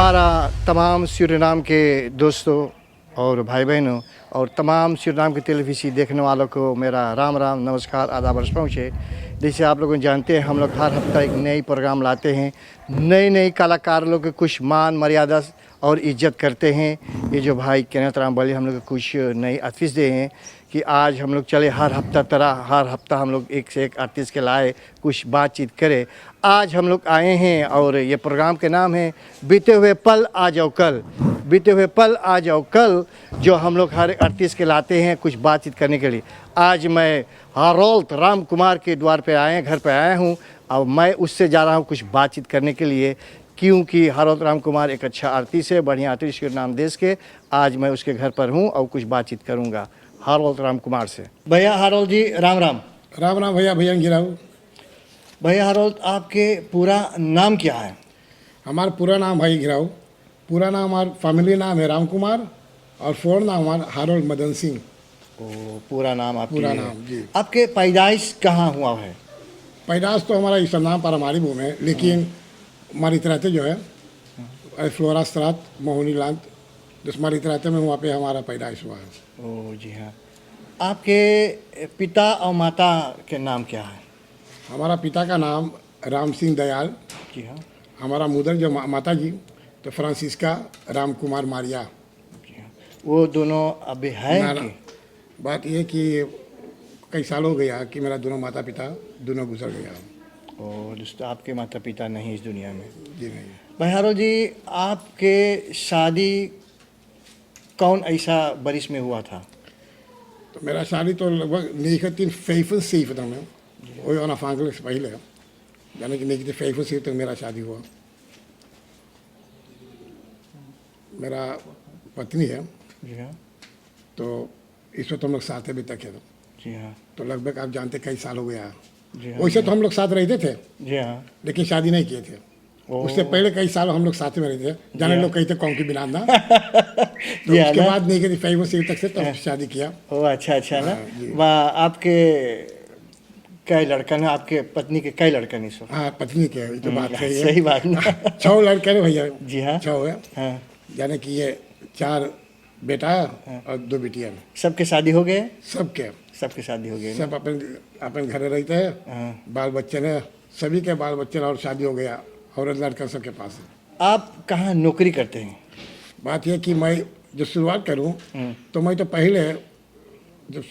हमारा तमाम सूरीनाम के दोस्तों और भाई बहनों और तमाम सूरीनाम के टेलीविज़न देखने वालों को मेरा राम राम नमस्कार आदाब अर्ज़ पहुँचे। जैसे आप लोग जानते हैं हम लोग हर हफ्ता एक नई प्रोग्राम लाते हैं, नए कलाकार लोग के कुछ मान मर्यादा और इज्जत करते हैं। ये जो भाई केनत राम बली हम लोग कुछ नई आर्टिस्ट दे हैं कि आज हम लोग चले हर हफ्ता हम लोग एक से एक आर्टिस्ट के लाए कुछ बातचीत करें। आज हम लोग आए हैं और ये प्रोग्राम के नाम है बीते हुए पल आ जाओ कल। बीते हुए पल आ जाओ कल जो हम लोग हर आर्टिस्ट के लाते हैं कुछ बातचीत करने के लिए। आज मैं हारोल्ड राम कुमार के द्वार पे घर पे आया हूँ और मैं उससे जा रहा हूँ कुछ बातचीत करने के लिए, क्योंकि हारोल्ड राम कुमार एक अच्छा आर्टिस्ट है, बढ़िया आर्टिस्ट के नाम देश के। आज मैं उसके घर पर हूँ और कुछ बातचीत करूँगा हारोल्ड राम कुमार से। भैया हारोल्ड जी राम राम। राम राम भैया गिराऊ। भैया हारोल्ड आपके पूरा नाम क्या है? हमारा पूरा नाम भाई गिराऊ, पूरा नाम हमारा फैमिली नाम है राम कुमार और फोन नाम हमारा हारोल्ड मदन सिंह। पूरा नाम आपके? पूरा नाम जी। आपके पैदाइश कहाँ हुआ है? पैदाइश तो हमारा इस नाम पर हमारी भूमि है, लेकिन हमारी तरह जो है फ्लोरा स्त्रात मोहनी लांत जिसमारी तरह में वहाँ पे हमारा पैदाइश हुआ है। ओह जी हाँ। आपके पिता और माता के नाम क्या है? हमारा पिता का नाम राम सिंह दयाल। जी हाँ। हमारा मुदर जो माता जी तो फ्रांसिस्का राम कुमार मारिया। जी हाँ। वो दोनों अभी हैं कि? बात यह कि कई साल हो गया कि मेरा दोनों माता पिता दोनों गुजर गया। और दोस्तों आपके माता पिता नहीं इस दुनिया में? जी नहीं। भाई हारोल्ड जी आपके शादी कौन ऐसा बरिस में हुआ था? तो मेरा शादी तो लगभग 1975 में वही अनफांगल से पहले, यानी कि 1975 तक मेरा शादी हुआ। मेरा पत्नी है। जी हाँ। तो इस वक्त हम लोग साथ अभी तक है। जी हाँ। तो लगभग आप जानते कई साल हो गया। जी हाँ। वैसे तो हम लोग साथ रहते थे। जी हाँ। लेकिन शादी नहीं किए थे। उससे पहले कई साल हम लोग साथ में रहते थे, जाने लोग कहते कौन की बिना ना। तो उसके बाद नहीं कि 5 तक से तब शादी किया। ओ अच्छा ना। वाह, आपके कई लड़कन है? आपके पत्नी के कई लड़कन है? हाँ पत्नी के ये तो बात सही है। सही बात ना। 6 लड़के हैं भैया। जी हाँ। 6 है। हाँ। यानी कि ये 4 बेटा और 2 बेटियां। सबके शादी हो गए? सबके शादी हो गए। सब अपन घर रहते हैं। बाल बच्चे ने सभी के बाल बच्चे और शादी हो गया और लड़का सबके पास है। आप कहाँ नौकरी करते हैं? बात यह कि मैं जो शुरुआत करूं तो मैं तो पहले जब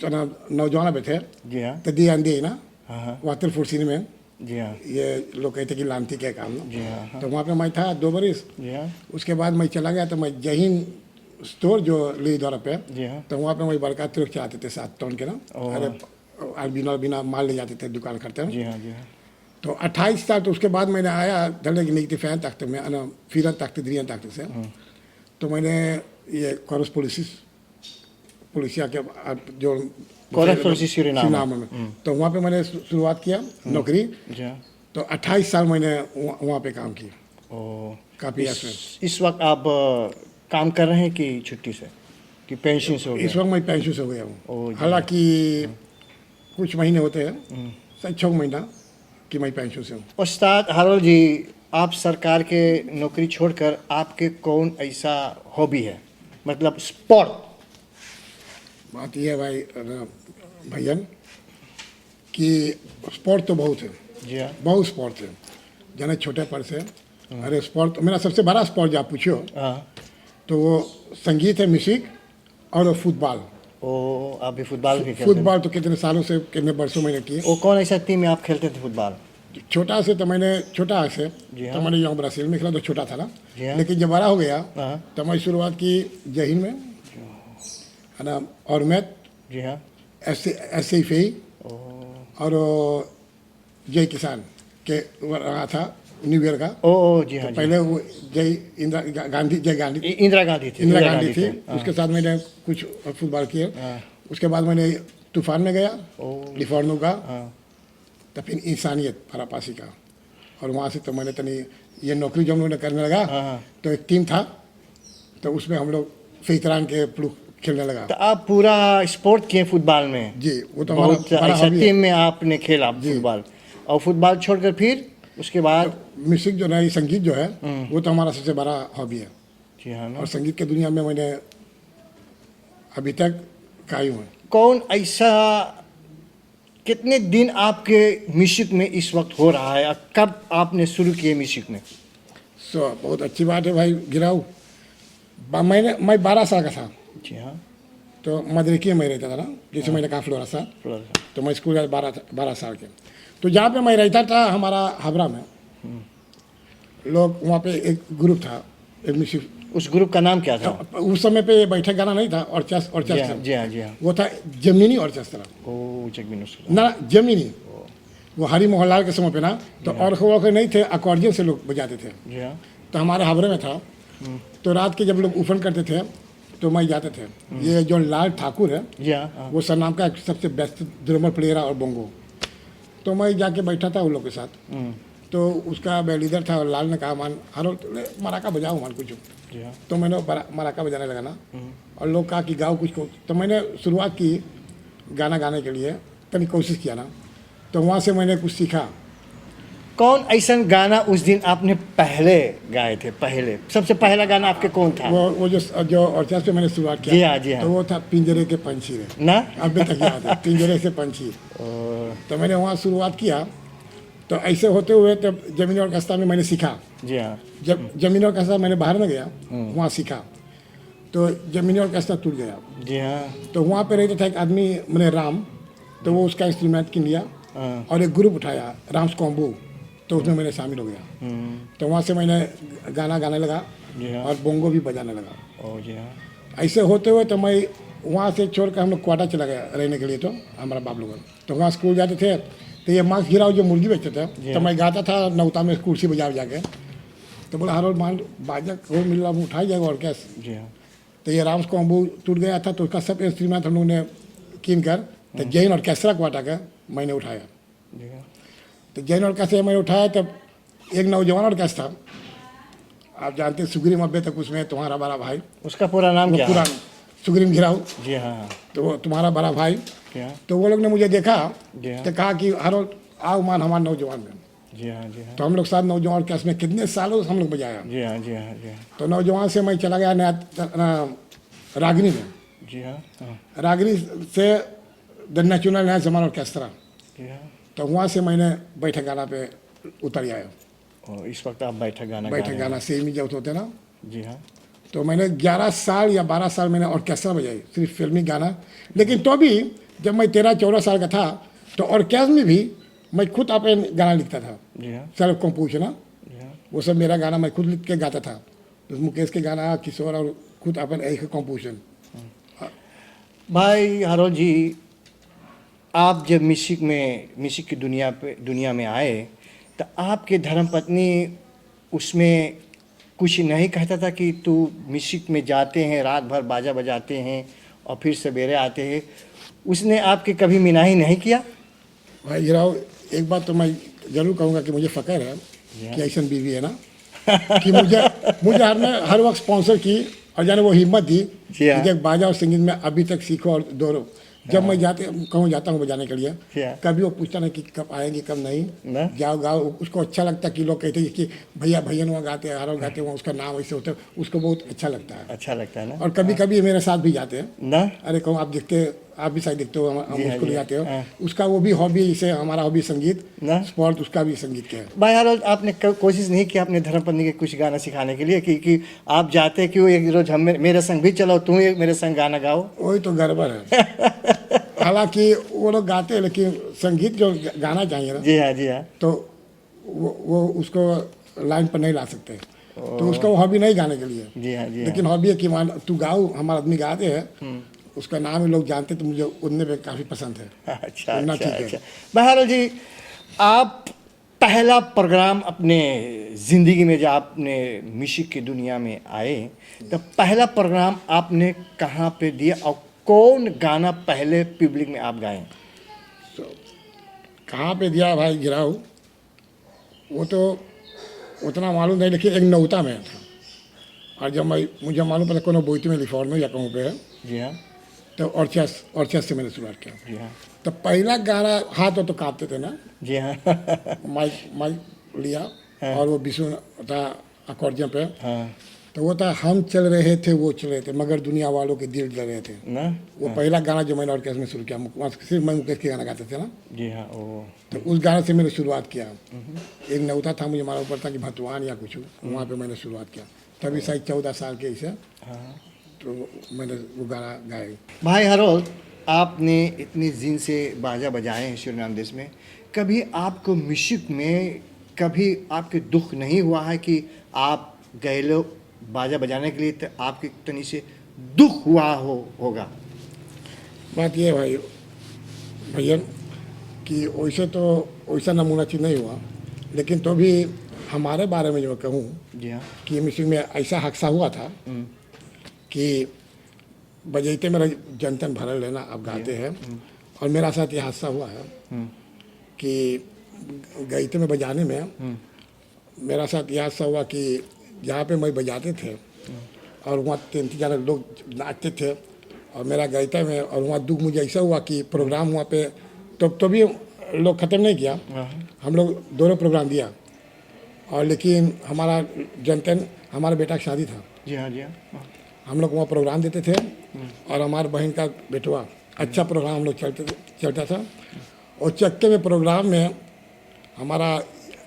नौजवान पे थे। जी हाँ। तो दी आंधी ना हाँ। वातर फुर्सी में। जी हाँ। ये लोग कहते कि लानती के काम। जी हाँ। तो वहाँ पे मैं था 2 बरिस। जी हाँ। उसके बाद मैं चला गया तो मैं जहीन स्टोर जो ली द्वारा पे। जी हाँ। तो वहाँ पे मैं बड़का ट्रक चलाते थे 7 टन के ना। अरे बिना माल ले जाते थे दुकान करते हैं। जी हाँ। जी हाँ। तो 28 साल तो उसके बाद मैंने आया धरने की नहीं फैन तख्त में अना फिर तख्त द्रियन तख्त से। तो मैंने ये कोरस पुलिसिया के जो सूरीनाम में तो वहाँ पे मैंने शुरुआत किया नौकरी। तो 28 साल मैंने वहाँ पे काम किया। काफ़ी इस वक्त आप काम कर रहे हैं कि छुट्टी से कि पेंशन से हो गया? इस वक्त मैं पेंशन से हो गया हूँ। हालांकि कुछ महीने होते हैं, 6 महीना कि मैं पेंशन से हूँ। उस्ताद हारोल्ड जी आप सरकार के नौकरी छोड़कर आपके कौन ऐसा हॉबी है, मतलब स्पोर्ट? बात यह है भाई भैया कि स्पोर्ट तो बहुत है। जी हाँ। बहुत स्पोर्ट है जाने छोटे पर से। अरे स्पोर्ट मेरा सबसे बड़ा स्पोर्ट जो आप पूछो तो वो संगीत है, म्यूजिक और फुटबॉल। आप भी फुटबॉल भी खेलते हैं? फुटबॉल तो कितने सालों से कितने बरसों मैंने किए। वो कौन ऐसा टीम में आप खेलते थे फुटबॉल? छोटा से तो मैंने तो मैंने यहाँ ब्राज़ील में खेला तो छोटा था ना। लेकिन जब बड़ा हो गया तो मैं शुरुआत की जहीन में है ना और मैथ। जी हाँ। ऐसे ही और जय किसान के रहा था न्यू ईयर का। जी हाँ। तो पहले वो इंदिरा गांधी थी। उसके साथ मैंने कुछ फुटबॉल किए। उसके बाद मैंने तूफान में गया लिफॉर्नो का। तो फिर इंसानियत फरापासी का। और वहाँ से तो मैंने तनी ये नौकरी जो हम लोगों ने करने लगा तो एक टीम था तो उसमें हम लोग फितरान के प्लू खेलने लगा। तो आप पूरा स्पोर्ट किए फुटबॉल में? जी वो तो बहुत ऐसा टीम में आपने खेला फुटबॉल। और फुटबॉल छोड़कर फिर उसके बाद म्यूजिक जो है, ये संगीत जो है, वो तो हमारा सबसे बड़ा हॉबी है। जी हाँ ना। और संगीत के दुनिया में मैंने अभी तक कायम हूँ। कौन ऐसा, कितने दिन आपके म्यूजिक में इस वक्त हो रहा है और कब आपने शुरू किए म्यूजिक में? बहुत अच्छी बात है भाई गिराऊ। मैं 12 साल का था, जी हाँ। तो मदरकी में रहता था ना, जैसे मैंने कहा फ्लोरा सा, तो मैं स्कूल गया 12 साल के। तो जहाँ पे मैं रहता था हमारा हावड़ा में, लोग वहाँ पे एक ग्रुप था, एक म्यूजिक। उस ग्रुप का नाम क्या था? उस समय पे बैठक गाना नहीं था, ऑर्केस्ट्रा। जी हाँ जी हाँ। वो था जमीनी ऑर्केस्ट्रा। ओ जगमीन ना जमीनी, वो हरी मोहन लाल के समय पे ना, तो और नहीं थे, अकॉर्डियन से लोग बजाते थे। जी हाँ। तो हमारे हावड़े में था, तो रात के जब लोग उफन करते थे तो मैं जाते थे। ये जो लाल ठाकुर है, जी हाँ। वो सरनाम का सबसे बेस्ट ड्रमर प्लेयर और बोंगो। तो मैं जाके बैठा था उन लोग के साथ। तो उसका लीडर था, और लाल ने कहा मान हरो मराका बजाओ मान कुछ। जी हाँ। तो मैंने मराका बजाने लगा ना, और लोग कहा कि गाओ कुछ को। तो मैंने शुरुआत की गाना गाने के लिए, कभी कोशिश किया ना, तो वहाँ से मैंने कुछ सीखा। कौन ऐसा गाना उस दिन आपने पहले गाए थे? पहले सबसे पहला गाना आपके कौन था? वो जो ऑर्केस्ट्रा पे मैंने शुरुआत जी हाँ, जी किया, हाँ। तो वो था पिंजरे के पंछी रे ना। अभी तक याद है, पिंजरे से पंछी। तो मैंने वहाँ शुरुआत किया। तो ऐसे होते हुए तब जमीनी ऑर्केस्ट्रा में मैंने सीखा। जी हाँ। जब जमीनी ऑर्केस्ट्रा मैंने बाहर में गया, वहाँ सीखा, तो जमीनी ऑर्केस्ट्रा टूट गया। जी हाँ। तो वहाँ पे रहता था एक आदमी, मैंने राम, तो वो उसका इंस्ट्रूमेंट किन लिया और एक ग्रुप उठाया, राम्स कॉम्बो, तो उसमें मैंने शामिल हो गया। तो वहाँ से मैंने गाना गाने लगा और बोंगो भी बजाने लगा। ओ जी हाँ। ऐसे होते हुए तो मैं वहाँ से छोड़ कर हम लोग क्वार्टर चला गया रहने के लिए। तो हमारा बाप लोग, तो वहाँ स्कूल जाते थे, तो ये मांस गिराओ जो मुर्गी बेचते थे, तो मैं गाता था नौता में कुर्सी बजा के। तो बोला हर रोज मान बाजा को मिल रहा, उठाई जाएगा ऑर्केस्ट्रा। जी हाँ। तो ये राम्स कॉम्बो टूट गया था, तो उसका सब इंस्ट्रूमेंट हम लोग ने कीन कर, तो जैन ऑर्केस्ट्रा क्वार्टर का मैंने उठाया। जी हाँ। तो जैन ऑर्केस्ट्रा मैंने उठाया। तब एक नौजवान ऑर्केस्ट्रा था, आप जानते हैं, सुग्रीम अब्बे तक उसमें तुम्हारा बड़ा भाई, उसका पूरा नाम क्या है? पुराना सुग्रीम घिराऊ, जी हाँ। तो वो तुम्हारा बड़ा भाई। क्या? तो वो लोग ने मुझे देखा, जी हाँ। तो कहा कि हर रोज आओ मान हमारे नौजवान में। जी हाँ। जी हाँ। तो हम लोग साथ नौजवान ऑर्केस्ट्रा में कितने सालों से हम लोग बजाया। जी हाँ। जी हाँ। जी हाँ। तो नौजवान से मैं चला गया नया रागिनी में। जी हाँ। हाँ। रागिनी से द नेशनल नया जमान ऑर्केस्ट्रा, जी हाँ। तो वहाँ से मैंने बैठक गाना पे उतर आया। और इस वक्त आप बैठक गाना गा बैठक रहे हैं। गाना सेमी जब होते ना, जी हाँ। तो मैंने 11 साल या 12 साल मैंने ऑर्केस्ट्रा बजाई, सिर्फ फिल्मी गाना। लेकिन तो भी जब मैं 13-14 साल का था, तो ऑर्केस्ट्रा में भी मैं खुद अपने गाना लिखता था, जी हाँ। सेल्फ कंपोजिशन ना, जी हाँ। वो सब मेरा गाना मैं खुद लिख के गाता था। तो मुकेश के गाना, किशोर, और खुद अपन एक कंपोजिशन। भाई हारोल जी, आप जब म्यूजिक की दुनिया में आए, तो आपके धर्मपत्नी उसमें कुछ नहीं कहता था कि तू म्यूजिक में जाते हैं, रात भर बाजा बजाते हैं और फिर सवेरे आते हैं? उसने आपके कभी मनाही नहीं किया? भाई गिराओ, एक बात तो मैं जरूर कहूँगा कि मुझे फ़ख्र है कि ऐसा बीवी है ना, कि मुझे हर वक्त स्पॉन्सर की, और जाने वो हिम्मत दी जी हाँ। कि देख बाजा और संगीत में अभी तक सीखो और दौड़ो। जब मैं कहूँ जाता हूँ बजाने के लिए, कभी वो पूछता नहीं कि कब आएंगे कब नहीं, जाओ गाओ। उसको अच्छा लगता है कि लोग कहते हैं कि भैया वहाँ गाते हैं, हर गाते हैं, वहाँ उसका नाम ऐसे होता है, उसको बहुत अच्छा लगता है। अच्छा लगता है ना। और कभी कभी मेरे साथ भी जाते हैं ना। अरे कहूँ आप देखते, आप भी शायद देखते हो, हम उसको ले जाते हो। हाँ। उसका वो भी हॉबी, जैसे हमारा हॉबी संगीत ना, स्पोर्ट, उसका भी संगीत के है। भाई हारोल, आपने कोशिश नहीं की अपने धर्मपत्नी के कुछ गाना सिखाने के लिए कि आप जाते क्यों, एक रोज हम मेरे संग भी चलो, तुम एक मेरे संग गाना गाओ? वही तो गड़बड़ है। हालांकि वो लोग गाते हैं, लेकिन संगीत जो गाना चाहिए ना, जी हाँ। जी हाँ। तो वो उसको लाइन पर नहीं ला सकते, तो उसका वो हॉबी नहीं गाने के लिए। जी हाँ। जी लेकिन हॉबी है कि मान तू गाओ, हमारा आदमी गाते हैं, उसका नाम ही लोग जानते, तो मुझे उनने में काफ़ी पसंद है। अच्छा उड़ना अच्छा ठीक है। अच्छा। बहरहाल जी, आप पहला प्रोग्राम अपने ज़िंदगी में जब आपने म्यूजिक की दुनिया में आए, तो पहला प्रोग्राम आपने कहाँ पे दिया और कौन गाना पहले पब्लिक में आप गाएं? कहाँ पे दिया भाई गिराओ, वो तो उतना मालूम नहीं, लेकिन एक नौता में था। और जब मुझे मालूम पड़ा कोनो बोईती में लिफॉर्म में या कहूँ पे है, जी हाँ। तो ऑर्चेस से मैंने शुरुआत किया। जी हाँ। तो पहला गाना हाथ तो कांपते थे ना, जी हाँ। माइक लिया और वो विष्णु था अकॉर्डियन पे, हाँ तो वो था हम चल रहे थे वो चल रहे थे मगर दुनिया वालों के दिल जल रहे थे ना। वो पहला गाना जो मैंने ऑर्केस्ट्रा में शुरू किया, सिर्फ मैं मुकेश के गाना गाते थे ना, जी हाँ ओ तो उस गाने से मैंने शुरुआत किया। एक नौता था मुझे मारा ऊपर था कि भतवान या कुछ, वहाँ पे मैंने शुरुआत किया, तभी शायद 14 साल के ऐसे हाँ। तो मैंने वो गाना गाया। भाई हरोल्ड, आपने इतनी दिन से बाजा बजाए हैं सूरीनाम देश में, कभी आपको म्यूजिक में कभी आपके दुख नहीं हुआ है कि आप गए लो बाजा बजाने के लिए तो आपके तनी से दुख हुआ होगा? बात ये भाई भैया कि वैसे तो वैसा नमूना चीज़ नहीं हुआ, लेकिन तो भी हमारे बारे में जो मैं कहूँ जी हाँ। कि म्यूजिक में ऐसा हादसा हुआ था कि बजैते मेरा जनतन भरल लेना आप गाते हैं, और मेरा साथ ये हादसा हुआ है कि गईते में बजाने में मेरा साथ ये हादसा हुआ कि जहाँ पे मैं बजाते थे और वहाँ 3-4 लोग नाचते थे और मेरा गईते में, और वहाँ दुख मुझे ऐसा हुआ कि प्रोग्राम वहाँ पे तो भी लोग ख़त्म नहीं किया, हम लोग दोनों प्रोग्राम दिया, और लेकिन हमारा जनतन हमारे बेटा की शादी था, जी हाँ जी हाँ। हम लोग वहाँ प्रोग्राम देते थे और हमारे बहन का बेटवा अच्छा प्रोग्राम हम लोग चलता था, और चक्के में प्रोग्राम में हमारा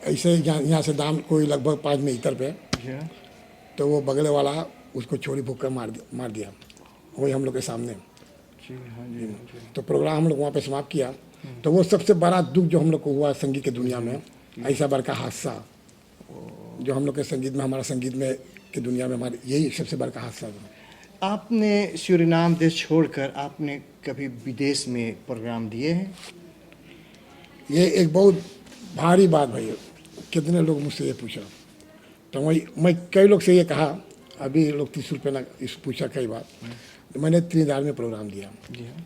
ऐसे यहाँ से दाम कोई लगभग 5 मीटर पे, जी हाँ। तो वो बगले वाला उसको छोरी फूक कर मार दिया वही हम लोग के सामने। जी हाँ जी हाँ जी। तो प्रोग्राम हम लोग वहाँ पे समाप्त किया, तो वो सबसे बड़ा दुख जो हम लोग को हुआ संगीत की दुनिया में, ऐसा बड़ा हादसा जो हम लोग के संगीत में, हमारा संगीत में की दुनिया में हमारे यही सबसे बड़ा हादसा था। आपने सूरीनाम देश छोड़कर आपने कभी विदेश में प्रोग्राम दिए हैं? ये एक बहुत भारी बात भाई, कितने लोग मुझसे ये पूछा, तो मैं कई लोग से ये कहा, अभी लोग 30 रुपये ना इस पूछा कई बार, तो मैंने त्रिदार में प्रोग्राम दिया। जी हाँ।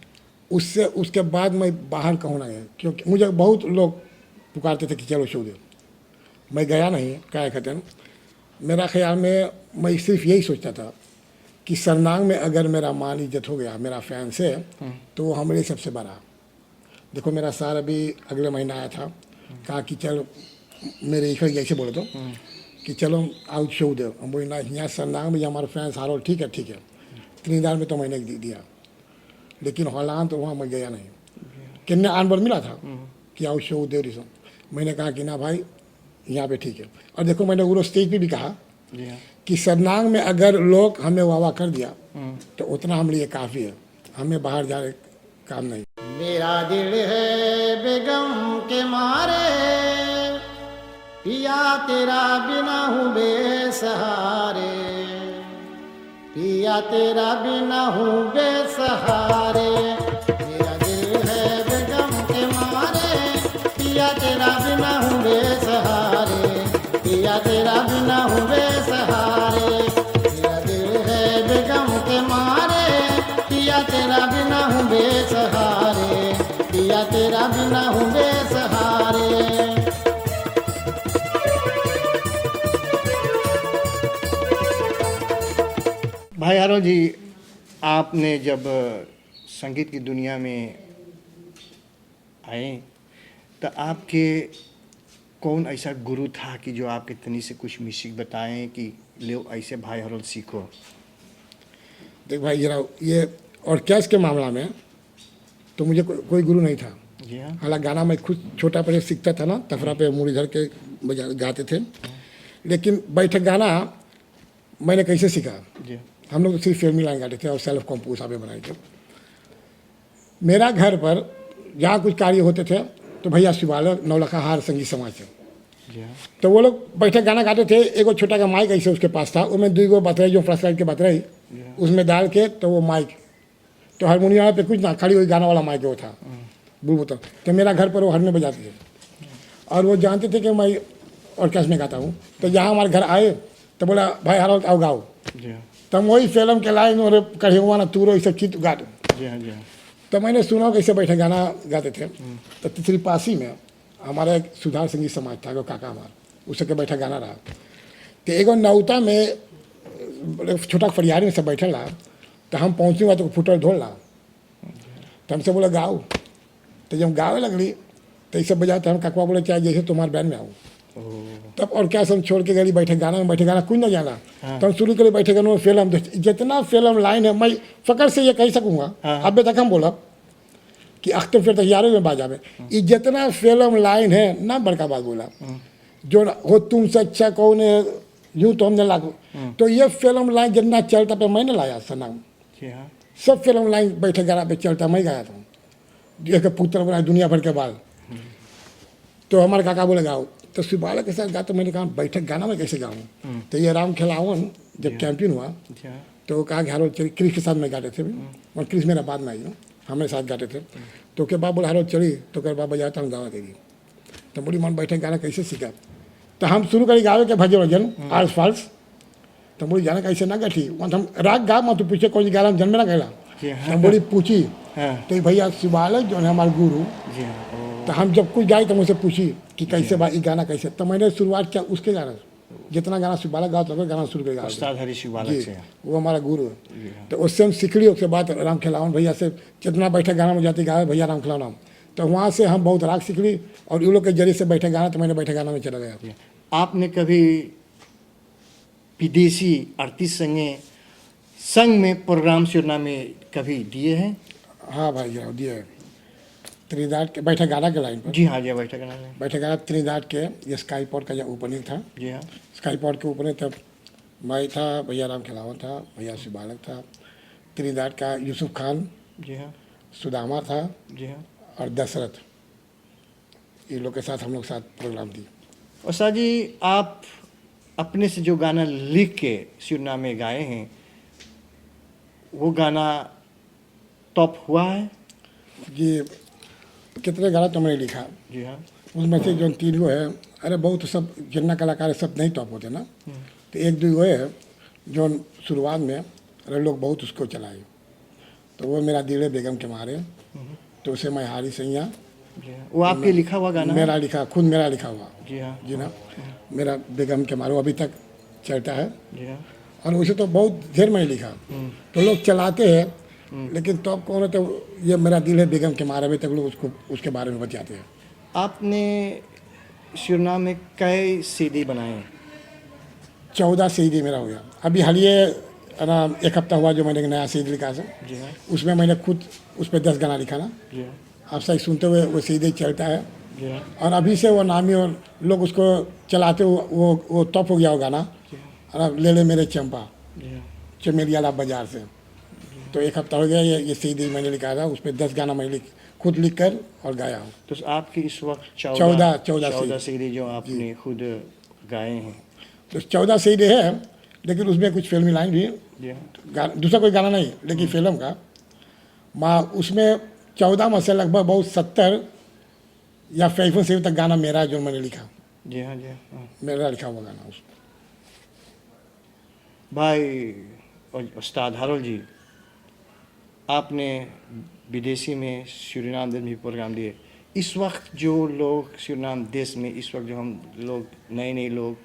उसके बाद मैं बाहर कहूँ ना गया, क्योंकि मुझे बहुत लोग पुकारते थे कि चलो शो दे, मैं गया नहीं क्या कहते हैं। मेरा ख्याल में मैं सिर्फ यही सोचता था कि सरनांग में अगर मेरा मान इज्जत हो गया मेरा फैन से, तो वो हमारे सबसे बड़ा। देखो मेरा सार अभी अगले महीना आया था, कहा कि चलो मेरे ईश्वर जैसे बोले तो कि चलो आउट शो दे, हम बोले ना यहाँ सरनांग में हमारे फैंस हारो, ठीक है त्रिदार में तो मैंने दिया, लेकिन हॉलैंड तो वहाँ मैं गया नहीं। किन्ने आनबर मिला था कि आउट शो दे रही, मैंने कहा कि ना भाई यहाँ पे ठीक है। और देखो मैंने वो स्टेज पे भी कहा कि सरनांग में अगर लोग हमें वाह कर दिया तो उतना हम लिए काफ़ी है, हमें बाहर जाने काम नहीं। मेरा दिल है बेगम के मारे, पिया तेरा बिना हूँ बेसहारे, पिया तेरा बिना हूँ बेसहारे। मेरा दिल है बेगम के मारे, पिया तेरा बिना हूँ बेसहारे, पिया तेरा बिना हूँ बेसहारे। मेरा दिल है बेगम के मारे, पिया तेरा बिना हूँ बेसहारे, पिया तेरा बिना हूँ बेसहारे। भाई हारोल्ड जी, आपने जब संगीत की दुनिया में आए तो आपके कौन ऐसा गुरु था कि जो आपके तनी से कुछ म्यूजिक बताएं कि ले ऐसे भाई हारोल्ड सीखो? देख भाई जरा ये ऑर्केस्ट्रा के मामला में तो मुझे कोई गुरु नहीं था। जी हाँ। हालांकि गाना मैं खुद छोटा पहले सीखता था ना, तफरा पे मुरलीधर के गाते थे, लेकिन बैठक गाना मैंने कैसे सीखा? जी। हम लोग सिर्फ फिल्मी लाइन गाते थे और सेल्फ कंपोज आप बनाए थे। मेरा घर पर जहाँ कुछ कार्य होते थे तो भैया शिवालय नौलखा हार संगीत समाज से, जी हाँ। तो वो लोग बैठक गाना गाते थे। एक छोटा का माइक ऐसे उसके पास था, उसमें 2 बतरई जो फ्लश लाइट के बतरई उसमें डाल के, तो वो माइक तो हारमोनियम पे कुछ ना, खाली वही गाना वाला माइक वो था बुलबुल। तो मेरा घर पर वो हर में बजाते थे और वो जानते थे कि मैं ऑर्केस्ट्रा में गाता हूँ। तो जहाँ हमारे घर आए तो बोला भाई हारोल्ड आओ गाओ, तो हम वही फिल्म के लाइन और कढ़े हुआ ना तूरो ये सब चीज गा दो। जी हाँ जी हाँ। तो मैंने सुना कैसे बैठे गाना गाते थे। तो तीसरी पासी में हमारा एक सुधार संगीत समाज था, काका हमारा, उसके बैठा गाना रहा। तो एगो नौता में छोटा फरियारी में सब बैठल रहा, तो हम पहुँचूँगा तो फुटल ढोल रहा, तो हमसे बोला गाओ। तो जब गावे लगली तो ये सब बजा, तो हम काकवा बोले चाहे जैसे तुम्हारे बैंड में आऊँ। तब और क्या हम छोड़ के गली बैठे गाना में बैठे गाना कुछ ना जाना। तो हम शुरू के लिए बैठे गाना में फिल्म जितना फिल्म लाइन है मैं फकर से ये कह सकूँगा अब तक हम बोला कि अख्तर फिर तक यारों में बाजा में ये जितना फिल्म लाइन है ना बड़का बात बोला जो हो तुमसे अच्छा कौन है यूँ तो हमने लागू तो ये फिल्म लाइन जितना चलता पे मैंने लाया सनम सब फिल्म लाइन बैठे गाना पे चलता मैं गाया था एक पुत्र बनाया दुनिया भर के बाद। तो हमारे काका बोले गाओ तो सुबाला के साथ गा तो मैंने कहा बैठक गाना में कैसे गाऊँ। तो ये राम खिलावन जब चैंपियन हुआ तो कहा कि हारो चली क्रिस के साथ में गाते थे और क्रिस मेरा बाद में आई हमारे साथ गाते थे। तो के बाप बोले हारो चली तो कर बाप बजाता हूँ गावा देगी। तो बोली मन बैठक गाना कैसे सीखा। तो हम शुरू करी गावे के भजन वजन आल्स फाल्स। तो बोली जाना कैसे ना गठी हम राग गा मत पूछे कौन गाना जन्म ना कहला। तो बोली पूछी तो भैया सुबाला जो है हमारे गुरु तो हम जब कुछ गाए तो मुझसे पूछी कि कैसे भाई गाना कैसे। तो मैंने शुरुआत किया उसके गाना जितना गाना सुबाला गाओ तो गाना शुरू कर उस्ताद हरी शिवालक से वो हमारा गुरु है। तो उससे हम सीख ली। उसके बाद राम खिलावन भैया से जितना बैठे गाना में जाते गाए भैया राम खिलावन तो वहाँ से हम बहुत राग सीख ली और इन लोग के जरिए से बैठे गाना तो मैंने बैठे गाना में चला गया। आपने कभी विदेशी आर्टिस्ट संग में प्रोग्राम सुनना में कभी दिए हैं? हाँ भाई जरा दिए त्रिदाट के बैठे गाना के लाइन पर। जी हाँ जी बैठे गाना में बैठे गाना त्रिदाट के ये स्काई पॉड का जो ओपनिंग था। जी हाँ स्काई पॉड के ओपनिंग तब मैं था भैया राम खिलावन था भैया शिवालक था त्रिदाट का यूसुफ खान जी हाँ सुदामा था जी हाँ और दशरथ ये लोग के साथ हम लोग साथ प्रोग्राम दी। उस्ताद जी आप अपने से जो गाना लिख के सुरना में गाए हैं वो गाना टॉप हुआ है? ये कितने गाना तो मैंने लिखा जी हाँ उसमें से जो 3 गो है अरे बहुत सब जितना कलाकार है सब नहीं टॉप होते ना। तो 1-2 गो है जो शुरुआत में अरे लोग बहुत उसको चलाए तो वो मेरा दिले बेगम के मारे तो उसे मैं हारी सैया जी हाँ वो आपके लिखा हुआ गाना मेरा लिखा खुद मेरा लिखा हुआ जी हाँ जी ना मेरा बेगम के मारो अभी तक चलता है। जी हाँ और उसे तो बहुत देर में लिखा तो लोग चलाते हैं लेकिन तो अब कौन है तो ये मेरा दिल है बेगम के मारे अभी तक लोग उसको उसके बारे में बताते हैं। आपने सुरना में कई सीडी बनाए? 14 सीडी मेरा हो गया अभी हालिए ना 1 हफ्ता हुआ जो मैंने एक नया सीडी लिखा था जी हाँ उसमें मैंने खुद उस पर 10 गाना लिखा ना। जी हाँ आप सही सुनते हुए वो सीडी चलता है जी हाँ और अभी से वो नामी और लोग उसको चलाते वो टॉप हो गया वो गाना और ले ले मेरे चंपा जी हाँ चमेलियाला बाजार से। तो 1 हफ्ता हो गया ये सीडी मैंने लिखा था उस पर 10 गाना मैं खुद लिख कर और गाया हूँ। तो आपकी इस वक्त 14 सीडी जो आपने खुद गाए हैं तो 14 सीडी है लेकिन उसमें कुछ फिल्मी लाइन भी जी हाँ दूसरा कोई गाना नहीं लेकिन फिल्म का माँ उसमें 14 में से लगभग बहुत 70 या 55 तक गाना मेरा जो मैंने लिखा जी हाँ जी हाँ मेरा लिखा हुआ गाना उसमें। भाई उस्ताद हारुल जी आपने विदेशी में सूरीनाम देश में प्रोग्राम दिए। इस वक्त जो लोग सूरीनाम देश में इस वक्त जो हम लोग नए लोग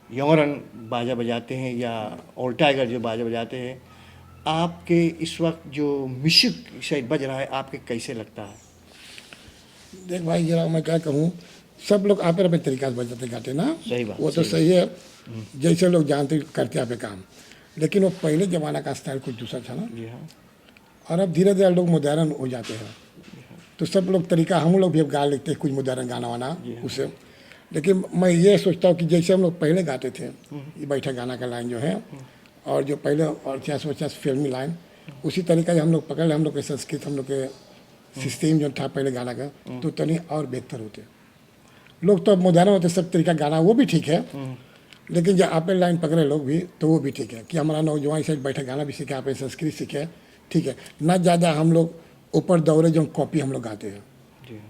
यौरन बाजा बजाते हैं या और टाइगर जो बाजा बजाते हैं आपके इस वक्त जो म्यूजिक शायद बज रहा है आपके कैसे लगता है? देख भाई जरा मैं क्या कहूँ सब लोग आप अपने तरीका से बजाते गाते ना सही बात वो तो सही है जैसे लोग जानते करते आप काम लेकिन वो पहले ज़माना का स्टाइल कुछ दूसरा था ना। जी हाँ और अब धीरे धीरे लोग मॉडर्न हो जाते हैं तो सब लोग तरीका हम लोग भी अब गा लेते हैं कुछ मॉडर्न गाना वाना उसे। लेकिन मैं ये सोचता हूँ कि जैसे हम लोग पहले गाते थे ये बैठा गाना का लाइन जो है और जो पहले 50 फिल्मी लाइन उसी तरीका से हम लोग पकड़ ले हम लोग के संस्कृत हम लोग के सिस्टम जो था पहले गाना का तो तनी और बेहतर होते। लोग तो अब मॉडर्न होते सब तरीका गाना वो भी ठीक है लेकिन जब आप लाइन पकड़े लोग भी तो वो भी ठीक है कि हमारा नौजवान साइड बैठा गाना भी सीखे आप संस्कृत सीखे ठीक है ना ज़्यादा हम लोग ऊपर दौड़े जो कॉपी हम लोग गाते हैं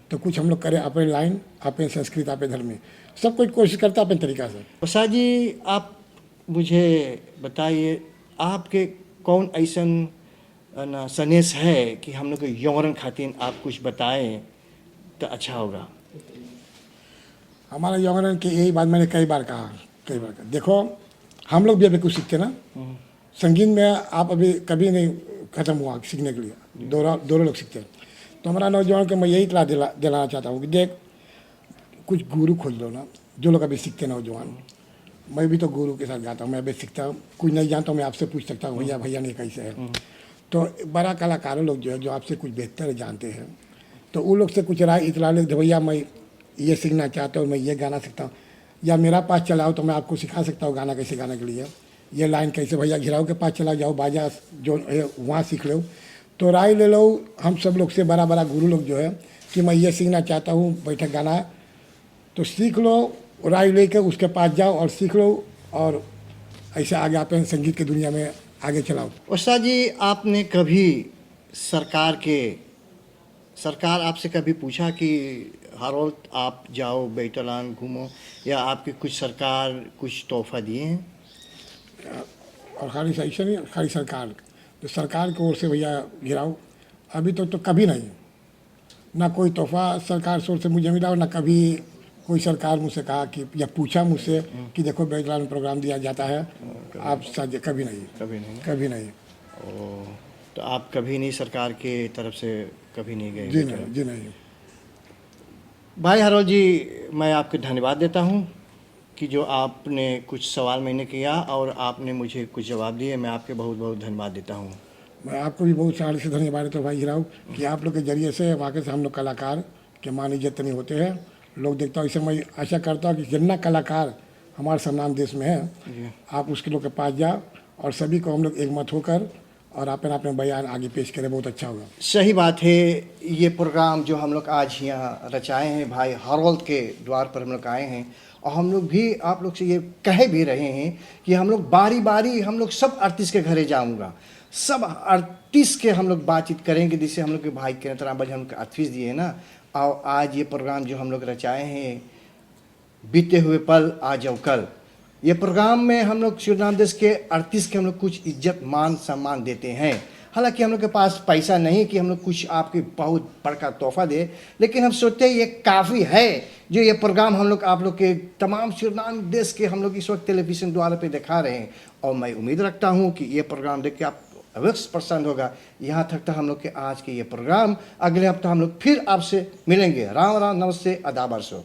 तो कुछ हम लोग करें अपने लाइन अपने संस्कृत अपने धर्म में सब कुछ कोशिश करता है अपने तरीका से। उस्ताद जी आप मुझे बताइए आपके कौन ऐसा ना संदेश है कि हम लोग को यौरन खातिर आप कुछ बताएं तो अच्छा होगा? हमारा यौवन की यही बात मैंने कई बार कहा देखो हम लोग भी अभी कुछ सीखते ना संगीत में आप अभी कभी नहीं ख़त्म हुआ सीखने के लिए दोनों लोग सीखते हैं। तो हमारा नौजवान को मैं यही इतला दिलाना चाहता हूँ कि देख कुछ गुरु खोज लो ना जो लोग अभी सीखते नौजवान, मैं भी तो गुरु के साथ गाता हूँ, मैं भी सीखता हूँ, कुछ नहीं जानता हूँ मैं आपसे पूछ सकता हूँ भैया भैया नहीं कैसे है। तो बड़ा कलाकारों लोग जो है जो आपसे कुछ बेहतर जानते हैं, तो उन लोग से कुछ राय इतला ले भैया मैं ये सीखना चाहता हूँ, मैं ये गाना सीखता हूँ, या मेरा पास चलाओ तो मैं आपको सिखा सकता हूँ गाना कैसे गाने के लिए, ये लाइन कैसे, भैया घिराव के पास चला जाओ बाजा जो है वहाँ सीख लो। तो राय ले लो हम सब लोग से, बड़ा बड़ा गुरु लोग जो है कि मैं ये सीखना चाहता हूँ बैठक गाना, तो सीख लो, राय लेकर उसके पास जाओ और सीख लो, और ऐसे आगे आप संगीत की दुनिया में आगे चलाओ। उस्ताद जी, आपने कभी सरकार आपसे कभी पूछा कि हारोल्ड आप जाओ बेटलान घूमो, या आपकी कुछ सरकार कुछ तोहफा दिए हैं? और खाली ऐसा नहीं, खाली सरकार, तो सरकार की ओर से भैया गिराओ अभी तो कभी नहीं, ना कोई तोहफा सरकार की ओर से मुझे मिला, और ना कभी कोई सरकार मुझसे कहा कि या पूछा मुझसे कि देखो बेटलान में प्रोग्राम दिया जाता है आप साझे, कभी नहीं, कभी नहीं। ओ, तो आप कभी नहीं सरकार के तरफ से कभी नहीं गए? जी नहीं, जी नहीं। भाई हारोल्ड जी, मैं आपको धन्यवाद देता हूँ कि जो आपने कुछ सवाल मैंने किया और आपने मुझे कुछ जवाब दिए, मैं आपके बहुत बहुत धन्यवाद देता हूँ। मैं आपको भी बहुत सारे से धन्यवाद देता हूँ भाई गिराव कि आप लोग के जरिए से वाकई से हम लोग कलाकार के मान इज्जत नहीं होते हैं, लोग देखता हूँ। इसे मैं आशा करता हूँ कि जितना कलाकार हमारे सम्मान देश में है, आप उसके लोग के पास जाओ और सभी को हम लोग एक मत होकर और अपने बयान आगे पेश करें, बहुत अच्छा होगा। सही बात है। ये प्रोग्राम जो हम लोग आज यहाँ रचाए हैं, भाई हारोल्ड के द्वार पर हम लोग आए हैं, और हम लोग भी आप लोग से ये कह भी रहे हैं कि हम लोग बारी बारी हम लोग सब आर्टिस्ट के घरे जाऊँगा, सब आर्टिस्ट के हम लोग बातचीत करेंगे, जिससे हम लोग के भाई के तरह बज हम लोग आर्टिस्ट दिए हैं ना। और आज ये प्रोग्राम जो हम लोग रचाए हैं, बीते हुए पल आज और कल, ये प्रोग्राम में हम लोग सूरीनाम देश के आर्टिस्ट के हम लोग कुछ इज्जत मान सम्मान देते हैं। हालांकि हम लोग के पास पैसा नहीं कि हम लोग कुछ आपके बहुत बड़का तोहफा दे, लेकिन हम सोचते हैं ये काफ़ी है जो ये प्रोग्राम हम लोग आप लोग के तमाम सूरीनाम देश के हम लोग इस वक्त टेलीविज़न द्वारा पे दिखा रहे हैं। और मैं उम्मीद रखता हूँ कि ये प्रोग्राम देख के आप अवश्य पसंद होगा। यहाँ तक तो हम लोग के आज के ये प्रोग्राम, अगले हफ्ता हम लोग फिर आपसे मिलेंगे। राम राम, नमस्ते, आदाब, अर्सो।